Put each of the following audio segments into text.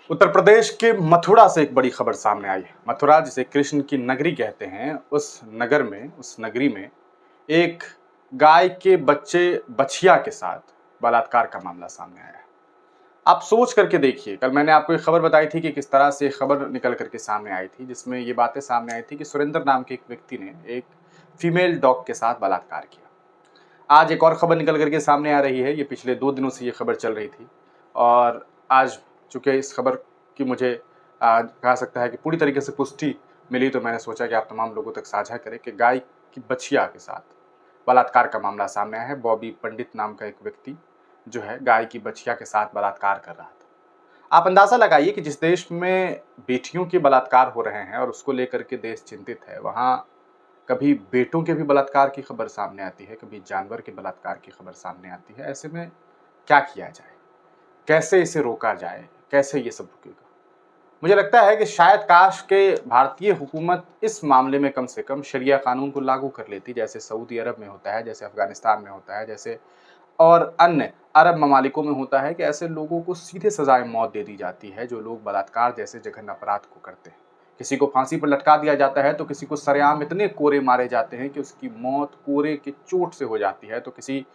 उत्तर प्रदेश के मथुरा से एक बड़ी खबर सामने आई है। मथुरा जिसे कृष्ण की नगरी कहते हैं, उस नगरी में एक गाय के बच्चे बछिया के साथ बलात्कार का मामला सामने आया है। आप सोच करके देखिए, कल मैंने आपको एक खबर बताई थी कि किस तरह से खबर निकल करके सामने आई थी, जिसमें ये बातें सामने आई थी कि सुरेंद्र नाम के एक व्यक्ति ने एक फीमेल डॉग के साथ बलात्कार किया। आज एक और खबर निकल करके सामने आ रही है। ये पिछले 2 दिनों से ये खबर चल रही थी और आज चूँकि इस खबर की मुझे कहा सकता है कि पूरी तरीके से पुष्टि मिली, तो मैंने सोचा कि आप तमाम लोगों तक साझा करें कि गाय की बछिया के साथ बलात्कार का मामला सामने आया है। बॉबी पंडित नाम का एक व्यक्ति जो है गाय की बछिया के साथ बलात्कार कर रहा था। आप अंदाज़ा लगाइए कि जिस देश में बेटियों के बलात्कार हो रहे हैं और उसको लेकर के देश चिंतित है, वहाँ कभी बेटों के भी बलात्कार की खबर सामने आती है, कभी जानवर के बलात्कार की खबर सामने आती है। ऐसे में क्या किया जाए? कैसे इसे रोका जाए? कैसे ये सब रुकेगा? मुझे लगता है कि शायद काश के भारतीय हुकूमत इस मामले में कम से कम शरिया कानून को लागू कर लेती, जैसे सऊदी अरब में होता है, जैसे अफ़गानिस्तान में होता है, जैसे और अन्य अरब ममालिकों में होता है कि ऐसे लोगों को सीधे सजाए मौत दे दी जाती है जो लोग बलात्कार जैसे जघन्य अपराध को करते हैं। किसी को फांसी पर लटका दिया जाता है, तो किसी को सरेआम इतने कोड़े मारे जाते हैं कि उसकी मौत कोड़े की चोट से हो जाती है, तो किसी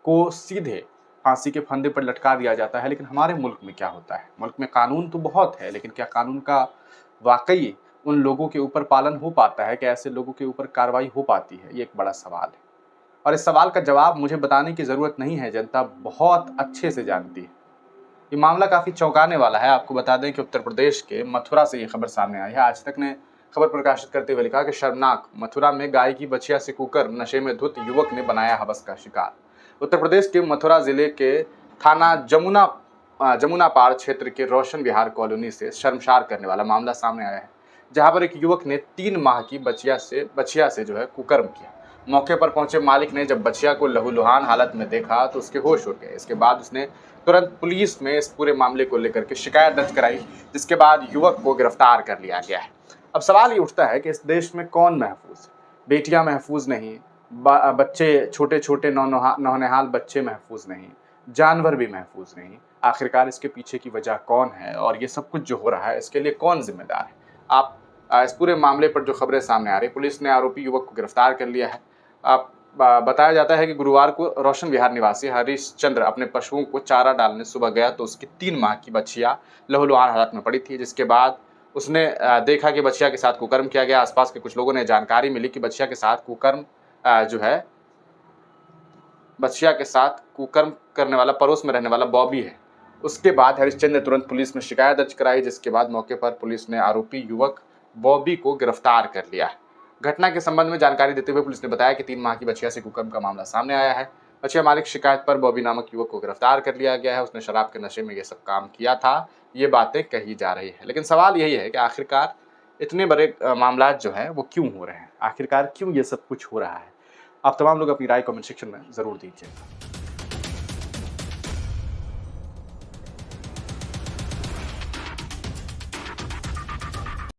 को सीधे फांसी के फंदे पर लटका दिया जाता है। लेकिन हमारे मुल्क में क्या होता है? मुल्क में कानून तो बहुत है, लेकिन क्या कानून का वाकई उन लोगों के ऊपर पालन हो पाता है? क्या ऐसे लोगों के ऊपर कार्रवाई हो पाती है? ये एक बड़ा सवाल है और इस सवाल का जवाब मुझे बताने की ज़रूरत नहीं है, जनता बहुत अच्छे से जानती है। ये मामला काफ़ी चौंकाने वाला है। आपको बता दें कि उत्तर प्रदेश के मथुरा से ये खबर सामने आई है। आज तक ने खबर प्रकाशित करते हुए लिखा कि शर्मनाक, मथुरा में गाय की बछिया से कुकर नशे में धुत युवक ने बनाया हवस का शिकार। उत्तर प्रदेश के मथुरा जिले के थाना जमुना पार क्षेत्र के रोशन विहार कॉलोनी से शर्मसार करने वाला मामला सामने आया है, जहां पर एक युवक ने 3 माह की बछिया से जो है कुकर्म किया। मौके पर पहुंचे मालिक ने जब बछिया को लहूलुहान हालत में देखा तो उसके होश उड़ गए। इसके बाद उसने तुरंत पुलिस में इस पूरे मामले को लेकर के शिकायत दर्ज कराई, जिसके बाद युवक को गिरफ्तार कर लिया गया है। अब सवाल ये उठता है कि इस देश में कौन महफूज है? बेटियां महफूज नहीं, बच्चे छोटे छोटे नौनिहाल बच्चे महफूज नहीं, जानवर भी महफूज नहीं। आखिरकार इसके पीछे की वजह कौन है और ये सब कुछ जो हो रहा है इसके लिए कौन जिम्मेदार है? आप इस पूरे मामले पर जो खबरें सामने आ रही, पुलिस ने आरोपी युवक को गिरफ्तार कर लिया है। बताया जाता है कि गुरुवार को रोशन विहार निवासी हरीश चंद्र अपने पशुओं को चारा डालने सुबह गया तो उसकी 3 माह की बछिया लहूलुहान हालत में पड़ी थी, जिसके बाद उसने देखा कि बछिया के साथ कुकर्म किया गया। आसपास के कुछ लोगों ने जानकारी मिली कि बछिया के साथ कुकर्म जो है बछिया के साथ कुकर्म करने वाला पड़ोस में रहने वाला बॉबी है। उसके बाद हरिश्चंद्र ने तुरंत पुलिस में शिकायत दर्ज कराई, जिसके बाद मौके पर पुलिस ने आरोपी युवक बॉबी को गिरफ्तार कर लिया। घटना के संबंध में जानकारी देते हुए पुलिस ने बताया कि 3 माह की बछिया से कुकर्म का मामला सामने आया है। बछिया मालिक शिकायत पर बॉबी नामक युवक को गिरफ्तार कर लिया गया है। उसने शराब के नशे में ये सब काम किया था, ये बातें कही जा रही है। लेकिन सवाल यही है कि आखिरकार इतने बड़े मामला जो है वो क्यों हो रहे हैं? आखिरकार क्यों ये सब कुछ हो रहा है? आप तमाम लोग अपनी राय कमेंट सेक्शन में ज़रूर दीजिएगा।